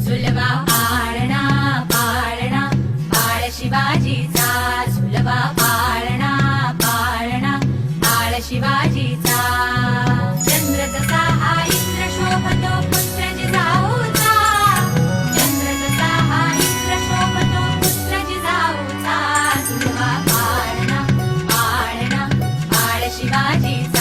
झुलवा पाळणा पाळणा बाळ शिवाजीचा, झुलवा पाळणा पाळणा बाळ शिवाजीचा. चंद्र जसा हा इंद्र शोभतो पुत्र जिजाऊचा, चंद्र जसा हा इंद्र शोभतो पुत्र जिजाऊचा. झुलवा पाळणा पाळणा बाळ शिवाजीचा.